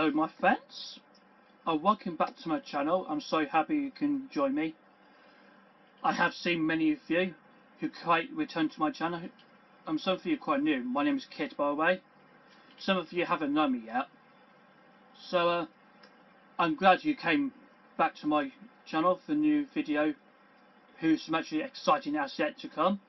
Hello my friends, welcome back to my channel. I'm so happy you can join me. I have seen many of you who quite return to my channel. Some of you are quite new. My name is Kit, by the way. Some of you haven't known me yet. So I'm glad you came back to my channel for a new video whose some actually exciting as yet to come.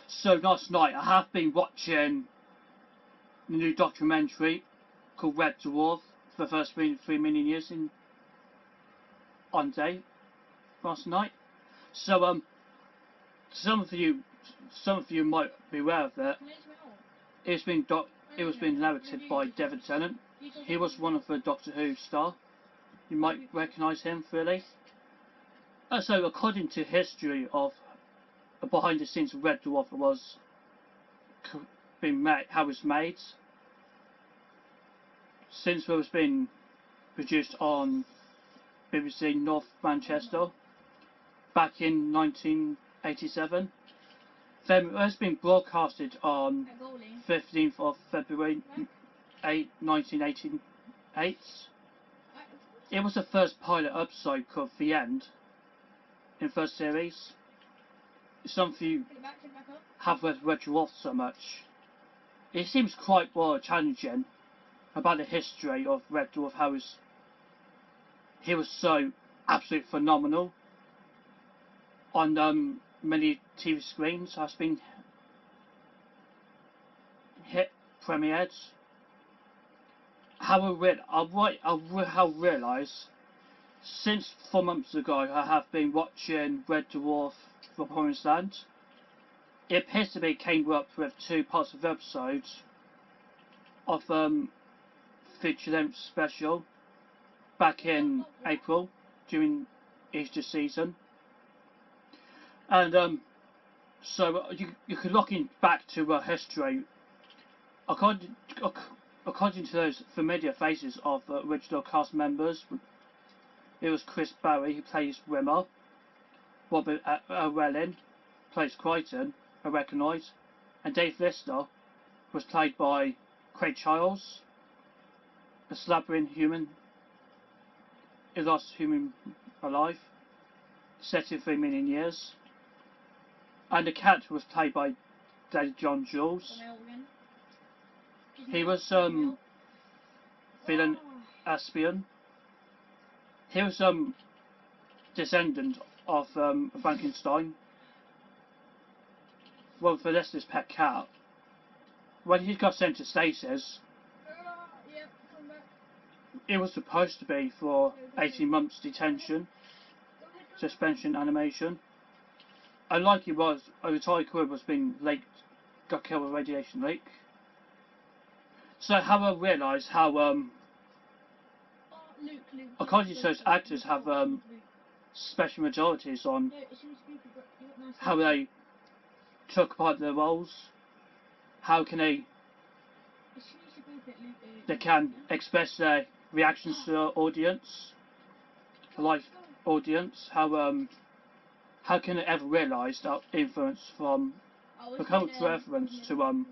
So last night I have been watching the new documentary called Red Dwarf for the first 3 million years on day last night. So some of you might be aware of it. It was being narrated by Tenant. He was one of the Doctor Who star. You might recognise him really. So according to history of behind the scenes of Red Dwarf was being made, how it was made. Since it was being produced on BBC North Manchester back in 1987, then it has been broadcasted on 15th of February 1988. It was the first pilot episode called The End in the first series. Some of you have read Red Dwarf so much. It seems quite well challenging about the history of Red Dwarf, how he was so absolutely phenomenal on many TV screens, has been premiered. How I realise since 4 months ago I have been watching Red Dwarf The Promised Land. It appears to be came up with 2 parts of episodes of feature length special back in April during Easter season, and so you could look back to history. According to those familiar faces of original cast members, it was Chris Barry who plays Rimmer, Robert Welling plays Crichton, I recognise, and Dave Lister was played by Craig Charles, a slabbering human, the last human alive, set in 3 million years, and the cat was played by John-Jules. He was villain Aspion. He was descendant of Frankenstein. Well, for Lester's pet cat. When he got sent to stasis, it was supposed to be for 18 months detention, suspension, animation. And like it was, a retired crew was being leaked, got killed with a radiation leak. So how I realised how according to those actors have special majorities on how they took part in their roles, how can they can express their reactions to the audience, the live audience, how can they ever realise that influence from the cultural reference to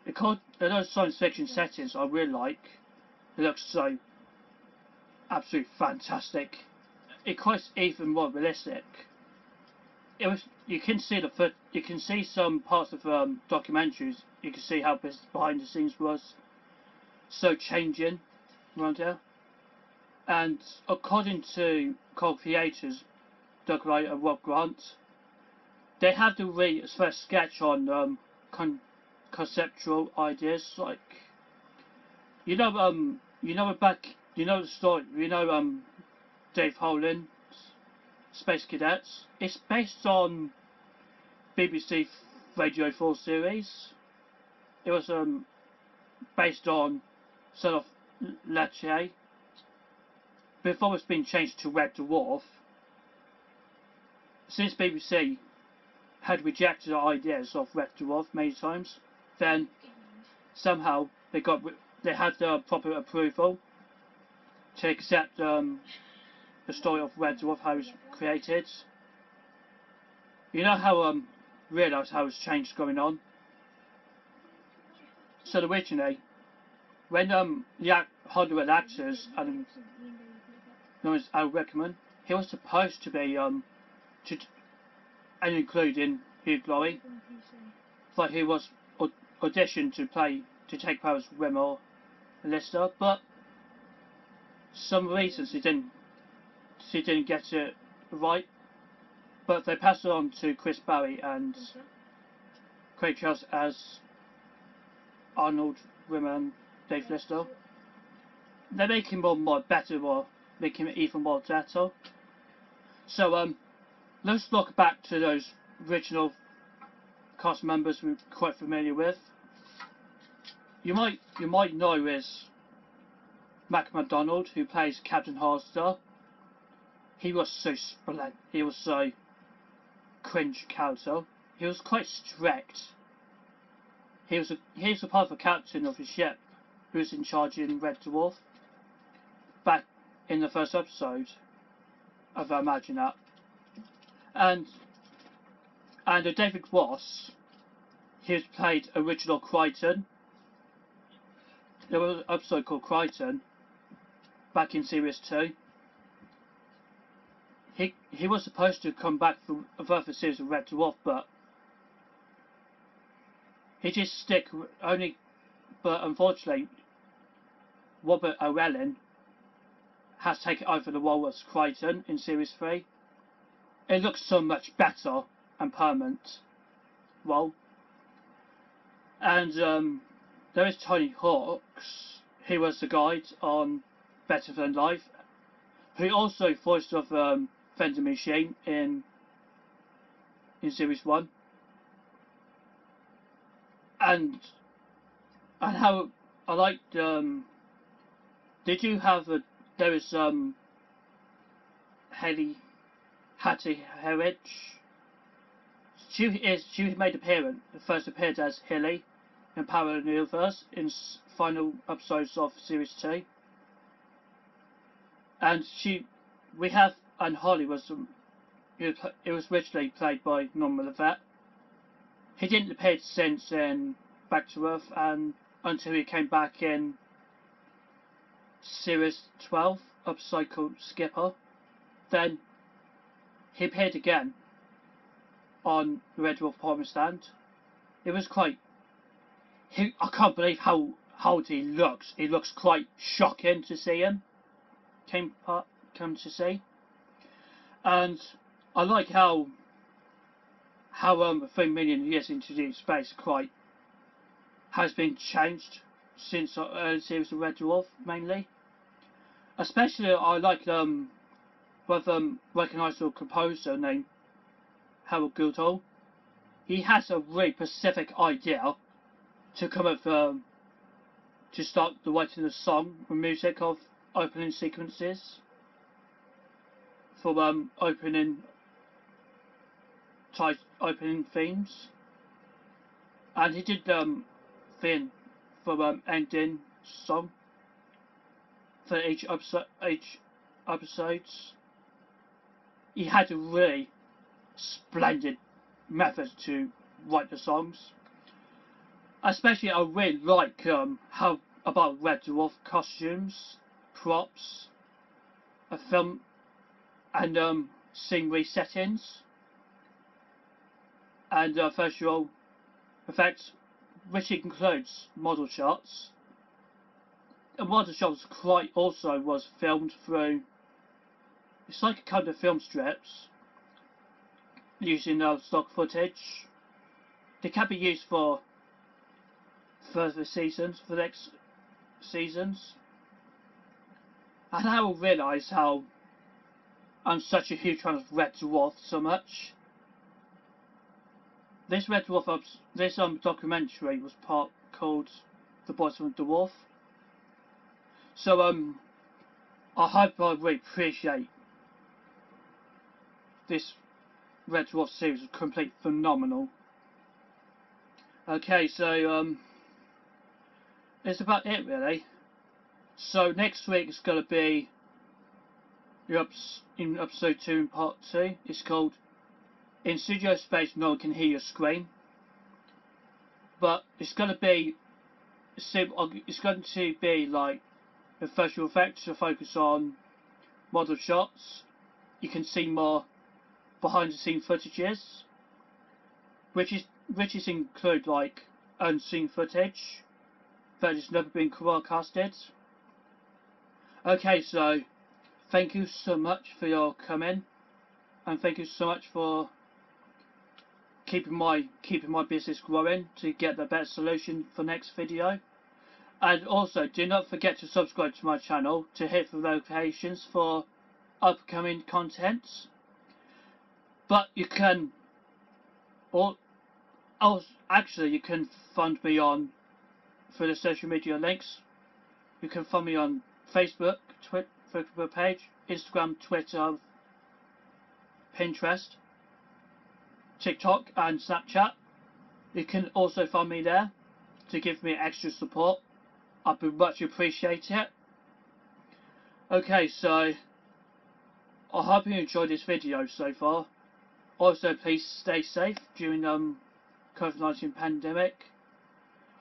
in those science fiction settings I really like. It looks so absolutely fantastic. It quite even more realistic. It was. You can see some parts of documentaries. You can see how behind the scenes was so changing around here. And according to co-creators, Doug Wright and Rob Grant, they had to first sketch on conceptual ideas, like the story, Dave Holland's Space Cadets. It's based on BBC Radio 4 series. It was based on sort of Lecce before it's been changed to Red Dwarf. Since BBC had rejected the ideas of Red Dwarf many times, then somehow they had the proper approval to accept the story of Red Dwarf, how it was created. You know how realise how it's changed going on. So originally when the Hollywood actors and known as Al Rickman, he was supposed to be to and include in Hugh Laurie, but he was auditioned to take part as Rimmer and Lister, but some reasons he didn't get it right. But they passed it on to Chris Barry and Craig Charles as Arnold Rimmer and Dave Lister. They make him more better, or make him even more better. So let's look back to those original cast members we're quite familiar with. You might know is Mac McDonald, who plays Captain Harster. He was so splendid. He was so cringe character. He was quite strict. He was a part of the captain of the ship who was in charge in Red Dwarf back in the first episode of Imagine That. And David Ross, he has played original Crichton. There was an episode called Crichton back in series 2. He was supposed to come back for a further series of Red Dwarf, but he just stick only. But unfortunately, Robert Llewellyn has taken over the role as Crichton in series 3. It looks so much better and permanent role. And there is Tony Hawks, who was the guide on Better Than Life, who also voiced of Fender Machine in series 1. And how I liked did you have there is Hattie Herridge. She made appearance, first appeared as Hilly in Parallel Universe in final episodes of series 2. And Holly was it was originally played by Norman Levett. He didn't appear since in Back to Earth and until he came back in series 12, episode called Skipper. Then he appeared again on the Red Dwarf Apartment Stand. It was quite. I can't believe how old he looks. It looks quite shocking to see him come to see. And I like how 3 million years into deep space has been changed since the early series of Red Dwarf mainly. Especially I like with recognisable composer named Harold Goodall. He has a really specific idea to come up to start the writing of the song and music of opening sequences for opening themes, and he did theme for ending song for each episodes. He had a really splendid method to write the songs. Especially I really like how about Red Dwarf costumes, props, a film and scenery settings and visual effects, which includes model shots. And model shots quite also was filmed through. It's like a kind of film strips using stock footage. They can be used for further seasons, for the next seasons. And I will realise how I'm such a huge fan of Red Dwarf so much. This Red Dwarf, this documentary was called The Boys from the Dwarf. So I hope I really appreciate this Red Dwarf series. Is complete phenomenal. Okay, so it's about it really. So next week is going to be in episode 2 in part 2. It's called In Studio Space No One Can Hear Your Scream. But it's going to be it's going to be like the visual effects to focus on model shots. You can see more behind the scene footages, which include like unseen footage that has never been broadcasted. Okay, so thank you so much for your coming, and thank you so much for keeping my business growing to get the best solution for next video. And also, do not forget to subscribe to my channel to hit the notifications for upcoming content. But you can, actually, you can find me on through the social media links. You can find me on Facebook, Facebook page, Instagram, Twitter, Pinterest, TikTok and Snapchat. You can also find me there to give me extra support. I'd much appreciate it. Okay, so I hope you enjoyed this video so far. Also, please stay safe during COVID-19 pandemic.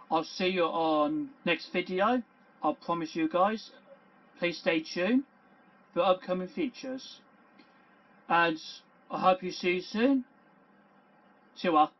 I'll see you on next video. I promise you guys. Please stay tuned for upcoming features. And I hope you see you soon. 是吧